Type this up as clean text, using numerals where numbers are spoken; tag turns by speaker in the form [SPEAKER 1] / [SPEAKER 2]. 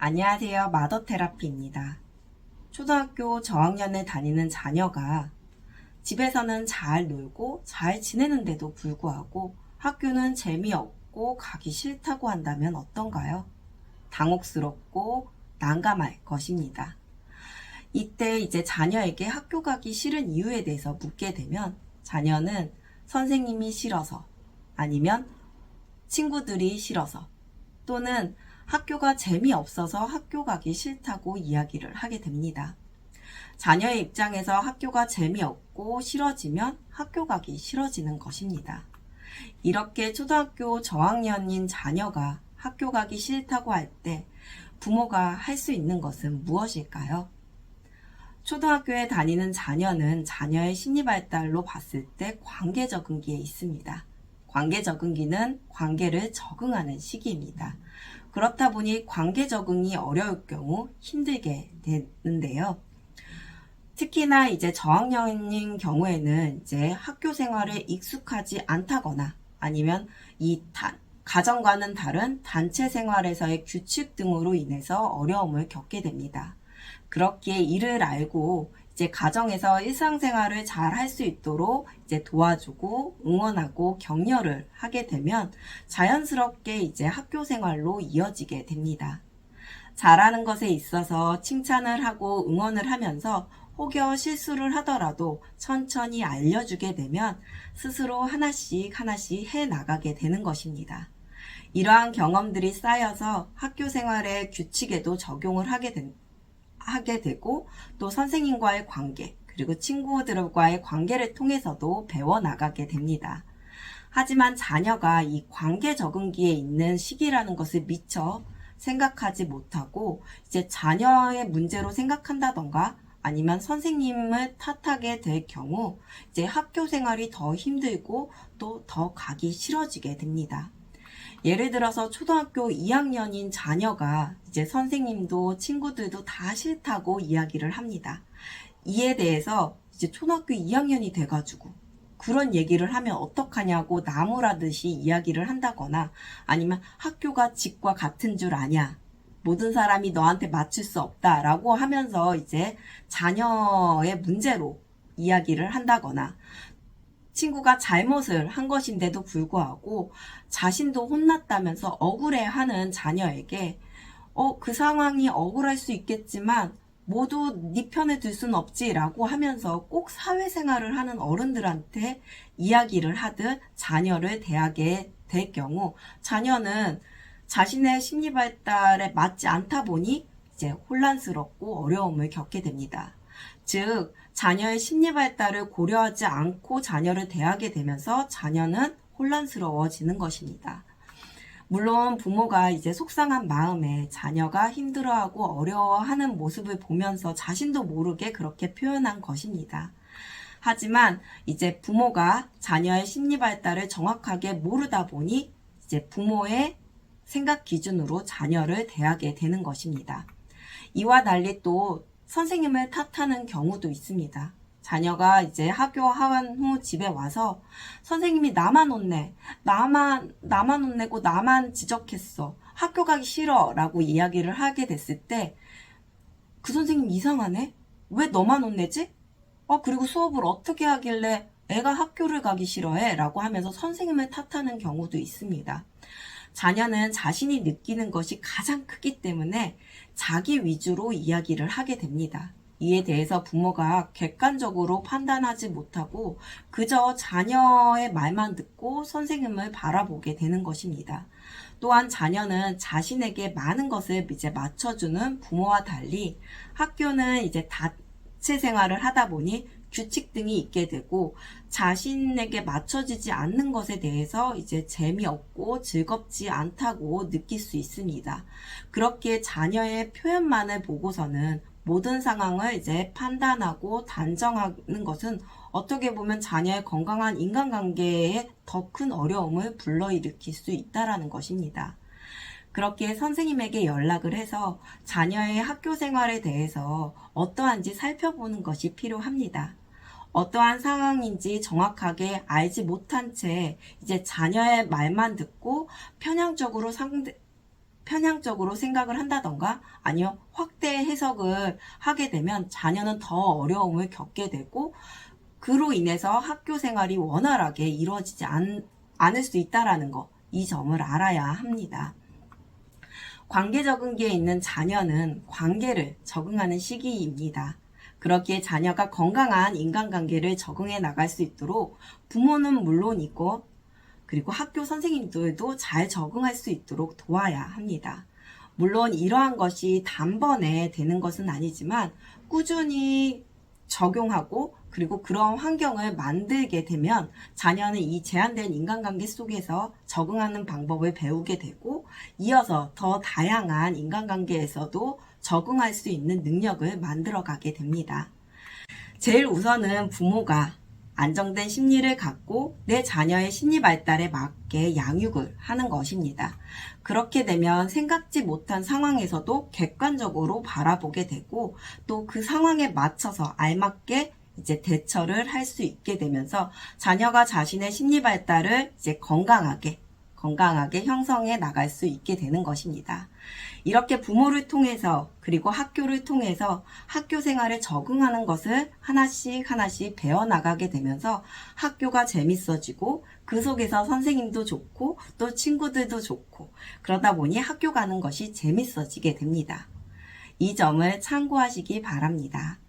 [SPEAKER 1] 안녕하세요. 마더테라피입니다. 초등학교 저학년에 다니는 자녀가 집에서는 잘 놀고 잘 지내는데도 불구하고 학교는 재미없고 가기 싫다고 한다면 어떤가요? 당혹스럽고 난감할 것입니다. 이때 이제 자녀에게 학교 가기 싫은 이유에 대해서 묻게 되면 자녀는 선생님이 싫어서, 아니면 친구들이 싫어서, 또는 학교가 재미없어서 학교 가기 싫다고 이야기를 하게 됩니다. 자녀의 입장에서 학교가 재미없고 싫어지면 학교 가기 싫어지는 것입니다. 이렇게 초등학교 저학년인 자녀가 학교 가기 싫다고 할 때 부모가 할 수 있는 것은 무엇일까요? 초등학교에 다니는 자녀는 자녀의 심리 발달로 봤을 때 관계 적응기에 있습니다. 관계 적응기는 관계를 적응하는 시기입니다. 그렇다 보니 관계 적응이 어려울 경우 힘들게 되는데요. 특히나 이제 저학년인 경우에는 이제 학교 생활에 익숙하지 않다거나 아니면 가정과는 다른 단체 생활에서의 규칙 등으로 인해서 어려움을 겪게 됩니다. 그렇기에 이를 알고 이제 가정에서 일상생활을 잘 할 수 있도록 이제 도와주고 응원하고 격려를 하게 되면 자연스럽게 이제 학교 생활로 이어지게 됩니다. 잘하는 것에 있어서 칭찬을 하고 응원을 하면서 혹여 실수를 하더라도 천천히 알려주게 되면 스스로 하나씩 해 나가게 되는 것입니다. 이러한 경험들이 쌓여서 학교 생활의 규칙에도 적용을 하게 되고 또 선생님과의 관계 그리고 친구들과의 관계를 통해서도 배워나가게 됩니다. 하지만 자녀가 이 관계 적응기에 있는 시기라는 것을 미처 생각하지 못하고 이제 자녀의 문제로 생각한다던가 아니면 선생님을 탓하게 될 경우 이제 학교 생활이 더 힘들고 또 더 가기 싫어지게 됩니다. 예를 들어서 초등학교 2학년인 자녀가 이제 선생님도 친구들도 다 싫다고 이야기를 합니다. 이에 대해서 이제 초등학교 2학년이 돼가지고 그런 얘기를 하면 어떡하냐고 나무라듯이 이야기를 한다거나 아니면 학교가 집과 같은 줄 아냐, 모든 사람이 너한테 맞출 수 없다라고 하면서 이제 자녀의 문제로 이야기를 한다거나 친구가 잘못을 한 것인데도 불구하고 자신도 혼났다면서 억울해하는 자녀에게 그 상황이 억울할 수 있겠지만 모두 네 편에 들 수는 없지 라고 하면서 꼭 사회생활을 하는 어른들한테 이야기를 하듯 자녀를 대하게 될 경우 자녀는 자신의 심리 발달에 맞지 않다 보니 이제 혼란스럽고 어려움을 겪게 됩니다. 즉, 자녀의 심리 발달을 고려하지 않고 자녀를 대하게 되면서 자녀는 혼란스러워지는 것입니다. 물론 부모가 이제 속상한 마음에 자녀가 힘들어하고 어려워하는 모습을 보면서 자신도 모르게 그렇게 표현한 것입니다. 하지만 이제 부모가 자녀의 심리 발달을 정확하게 모르다 보니 이제 부모의 생각 기준으로 자녀를 대하게 되는 것입니다. 이와 달리 또 선생님을 탓하는 경우도 있습니다. 자녀가 이제 학교 하원 후 집에 와서 선생님이 나만 혼내, 나만 혼내고 나만 지적했어, 학교 가기 싫어 라고 이야기를 하게 됐을 때 그 선생님 이상하네? 왜 너만 혼내지? 그리고 수업을 어떻게 하길래 애가 학교를 가기 싫어해? 라고 하면서 선생님을 탓하는 경우도 있습니다. 자녀는 자신이 느끼는 것이 가장 크기 때문에 자기 위주로 이야기를 하게 됩니다. 이에 대해서 부모가 객관적으로 판단하지 못하고 그저 자녀의 말만 듣고 선생님을 바라보게 되는 것입니다. 또한 자녀는 자신에게 많은 것을 이제 맞춰주는 부모와 달리 학교는 이제 단체 생활을 하다 보니 규칙 등이 있게 되고 자신에게 맞춰지지 않는 것에 대해서 이제 재미없고 즐겁지 않다고 느낄 수 있습니다. 그렇게 자녀의 표현만을 보고서는 모든 상황을 이제 판단하고 단정하는 것은 어떻게 보면 자녀의 건강한 인간관계에 더 큰 어려움을 불러일으킬 수 있다는 것입니다. 그렇게 선생님에게 연락을 해서 자녀의 학교 생활에 대해서 어떠한지 살펴보는 것이 필요합니다. 어떠한 상황인지 정확하게 알지 못한 채 이제 자녀의 말만 듣고 편향적으로 편향적으로 생각을 한다던가 아니면 확대 해석을 하게 되면 자녀는 더 어려움을 겪게 되고 그로 인해서 학교 생활이 원활하게 이루어지지 않을 수 있다는 거, 이 점을 알아야 합니다. 관계 적응기에 있는 자녀는 관계를 적응하는 시기입니다. 그렇기에 자녀가 건강한 인간관계를 적응해 나갈 수 있도록 부모는 물론이고 그리고 학교 선생님들도 잘 적응할 수 있도록 도와야 합니다. 물론 이러한 것이 단번에 되는 것은 아니지만 꾸준히 적용하고 그리고 그런 환경을 만들게 되면 자녀는 이 제한된 인간관계 속에서 적응하는 방법을 배우게 되고 이어서 더 다양한 인간관계에서도 적응할 수 있는 능력을 만들어가게 됩니다. 제일 우선은 부모가 안정된 심리를 갖고 내 자녀의 심리 발달에 맞게 양육을 하는 것입니다. 그렇게 되면 생각지 못한 상황에서도 객관적으로 바라보게 되고 또 그 상황에 맞춰서 알맞게 이제 대처를 할 수 있게 되면서 자녀가 자신의 심리 발달을 이제 건강하게 형성해 나갈 수 있게 되는 것입니다. 이렇게 부모를 통해서 그리고 학교를 통해서 학교 생활에 적응하는 것을 하나씩 배워나가게 되면서 학교가 재밌어지고 그 속에서 선생님도 좋고 또 친구들도 좋고 그러다 보니 학교 가는 것이 재밌어지게 됩니다. 이 점을 참고하시기 바랍니다.